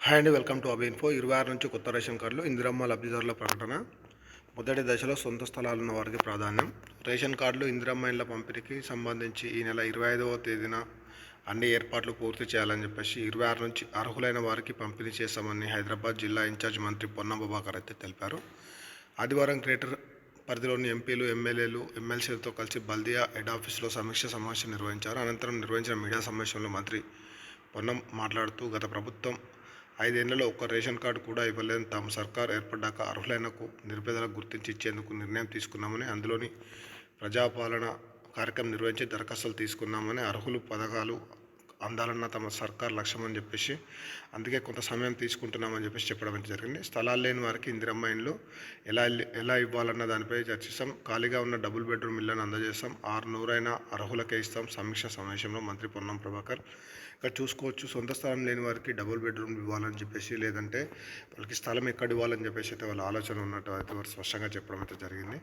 Hi అండి, welcome to అబిన్ఫో. 26 నుంచి కొత్త రేషన్ కార్డులు ఇందిరమ్మ లబ్ధిదారుల ప్రకటన. మొదటి దశలో సొంత స్థలాలు ఉన్న వారికి ప్రాధాన్యం. రేషన్ కార్డులు ఇందిరమ్మ ఇళ్ల పంపిణీకి సంబంధించి ఈ నెల 25వ తేదీన అన్ని ఏర్పాట్లు పూర్తి చేయాలని చెప్పేసి 26 నుంచి అర్హులైన వారికి పంపిణీ చేస్తామని హైదరాబాద్ జిల్లా ఇన్ఛార్జ్ మంత్రి పొన్నం ప్రభాకర్ అయితే తెలిపారు. ఆదివారం గ్రేటర్ పరిధిలోని ఎంపీలు, ఎమ్మెల్యేలు, ఎమ్మెల్సీలతో కలిసి బల్దియా హెడ్ ఆఫీసులో సమీక్ష సమావేశం నిర్వహించారు. అనంతరం నిర్వహించిన మీడియా సమావేశంలో మంత్రి పొన్నం మాట్లాడుతూ, గత ప్రభుత్వం 5 ఏళ్లలో ఒక్క రేషన్ కార్డు కూడా ఇవ్వలేదని, తమ సర్కార్ ఏర్పడ్డాక అర్హులైనకు నిరుపేదలకు గుర్తించి ఇచ్చేందుకు నిర్ణయం తీసుకున్నామని, అందులోని ప్రజాపాలన కార్యక్రమం నిర్వహించి దరఖాస్తులు తీసుకున్నామని, అర్హులు పథకాలు అందాలన్న తమ సర్కార్ లక్ష్యమని చెప్పేసి అందుకే కొంత సమయం తీసుకుంటున్నామని చెప్పేసి చెప్పడం అయితే జరిగింది. స్థలాలు లేని వారికి ఇందిరమ్మ ఇండ్లు ఎలా ఇవ్వాలన్న దానిపై చర్చిస్తాం. ఖాళీగా ఉన్న డబుల్ బెడ్రూమ్ ఇళ్లను అందజేస్తాం. 600 అర్హులకే ఇస్తాం. సమీక్ష సమావేశంలో మంత్రి పొన్నం ప్రభాకర్ ఇక్కడ చూసుకోవచ్చు. సొంత స్థలం లేని వారికి డబుల్ బెడ్రూమ్ ఇవ్వాలని చెప్పేసి, లేదంటే వాళ్ళకి స్థలం ఎక్కడ ఇవ్వాలని చెప్పేసి అయితే వాళ్ళ ఆలోచన ఉన్నట్టు అయితే వారు స్పష్టంగా చెప్పడం అయితే జరిగింది.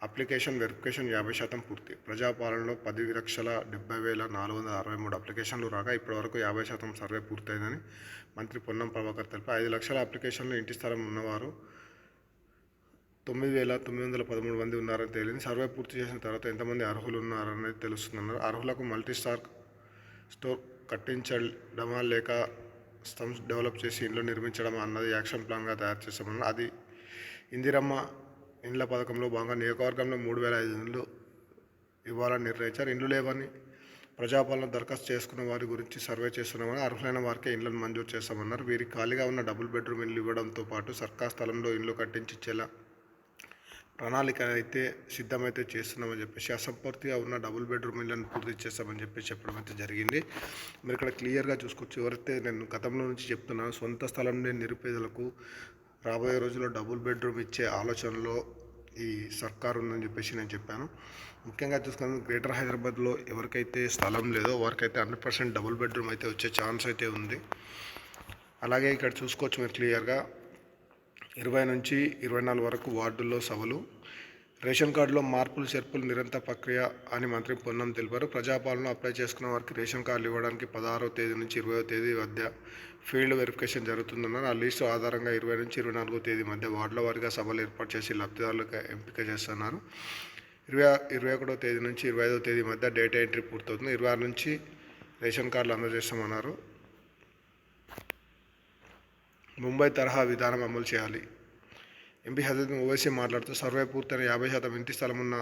అప్లికేషన్ వెరిఫికేషన్ 50% పూర్తి. ప్రజాపాలనలో 10,70,463 అప్లికేషన్లు రాగా ఇప్పటివరకు 50% సర్వే పూర్తయిందని మంత్రి పొన్నం ప్రభాకర్ తెలిపారు. 5 లక్షల అప్లికేషన్లు ఇంటి స్థలం ఉన్నవారు 9,913 మంది ఉన్నారని తేలింది. సర్వే పూర్తి చేసిన తర్వాత ఎంతమంది అర్హులు ఉన్నారనేది తెలుస్తుందన్నారు. అర్హులకు మల్టీ స్టోర్ కట్టించడమా లేక స్లమ్స్ డెవలప్ చేసి ఇండ్లు నిర్మించడమా అన్నది యాక్షన్ ప్లాన్గా తయారు చేస్తామన్నారు. అది ఇందిరమ్మ ఇండ్ల పథకంలో భాగంగా నియోజకవర్గంలో 3,005 ఇండ్లు ఇవ్వాలని నిర్ణయించారు. ఇండ్లు లేవని ప్రజాపాలన దరఖాస్తు చేసుకున్న వారి గురించి సర్వే చేస్తున్నామని, అర్హులైన వారికే ఇండ్లను మంజూరు చేస్తామన్నారు. వీరికి ఖాళీగా ఉన్న డబుల్ బెడ్రూమ్ ఇండ్లు ఇవ్వడంతో పాటు సర్కార్ స్థలంలో ఇండ్లు కట్టించేలా ప్రణాళిక అయితే సిద్ధమైతే చేస్తున్నామని చెప్పేసి, అసంపూర్తిగా ఉన్న డబుల్ బెడ్రూమ్ ఇళ్లను పూర్తి చేస్తామని చెప్పి చెప్పడం అయితే జరిగింది. మీరు ఇక్కడ క్లియర్గా చూసుకోవచ్చు. ఎవరైతే నేను గతంలో నుంచి చెప్తున్నాను, సొంత స్థలం లేని నిరుపేదలకు రాబోయే రోజుల్లో డబుల్ బెడ్రూమ్ ఇచ్చే ఆలోచనలో ఈ సర్కార్ ఉందని చెప్పేసి నేను చెప్పాను. ముఖ్యంగా చూసుకున్న గ్రేటర్ హైదరాబాద్లో ఎవరికైతే స్థలం లేదో వారికైతే 100% డబుల్ బెడ్రూమ్ అయితే వచ్చే ఛాన్స్ అయితే ఉంది. అలాగే ఇక్కడ చూసుకోవచ్చు మీరు క్లియర్గా 20 నుంచి 24 వరకు వార్డుల్లో సభలు. రేషన్ కార్డులో మార్పులు చేర్పులు నిరంతర ప్రక్రియ అని మంత్రి పొన్నం తెలిపారు. ప్రజాపాలన అప్లై చేసుకున్న వారికి రేషన్ కార్డులు ఇవ్వడానికి 16వ తేదీ నుంచి 20వ తేదీ మధ్య ఫీల్డ్ వెరిఫికేషన్ జరుగుతుందన్నారు. ఆ లిస్టు ఆధారంగా 20 నుంచి 24వ తేదీ మధ్య వార్డుల వారీగా సభలు ఏర్పాటు చేసి లబ్ధిదారులకు ఎంపిక చేస్తున్నారు. 21వ తేదీ నుంచి 25వ తేదీ మధ్య డేటా ఎంట్రీ పూర్తవుతుంది. 26 నుంచి రేషన్ కార్డులు అందజేస్తామన్నారు. ముంబై తరహా విధానం అమలు చేయాలి. ఎంపీ హజరత్ ఓవైసీ మాట్లాడుతూ, సర్వే పూర్తయిన 50% ఇంటి స్థలం ఉన్న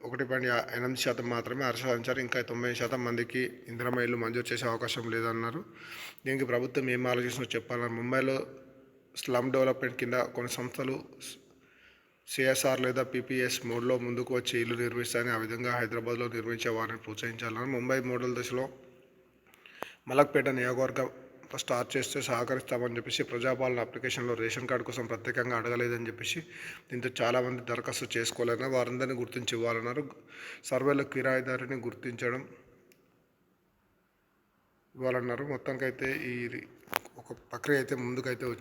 1.8% మాత్రమే హర్షించారు. ఇంకా 90% మందికి ఇందిరమ్మ ఇల్లు మంజూరు చేసే అవకాశం లేదన్నారు. దీనికి ప్రభుత్వం ఏం ఆలోచిస్తుందో చెప్పాలన్నారు. ముంబైలో స్లమ్ డెవలప్మెంట్ కింద కొన్ని సంస్థలు సిఎస్ఆర్ లేదా పీపీఎస్ మోడ్లో ముందుకు వచ్చి ఇల్లు నిర్మిస్తాయని, ఆ విధంగా హైదరాబాద్లో నిర్మించే వారిని ప్రోత్సహించాలన్నారు. ముంబై మోడల్ దశలో మలక్పేట నియోజకవర్గం స్టార్ట్ చేస్తే సహకరిస్తామని చెప్పేసి, ప్రజాపాలన అప్లికేషన్లో రేషన్ కార్డు కోసం ప్రత్యేకంగా అడగలేదని చెప్పేసి, దీంతో చాలామంది దరఖాస్తు చేసుకోలేదని, వారందరినీ గుర్తించి ఇవ్వాలన్నారు. సర్వేలో కిరాయిదారిని గుర్తించడం ఇవ్వాలన్నారు. మొత్తానికైతే ఈ ఒక ప్రక్రియ అయితే ముందుకైతే వచ్చింది.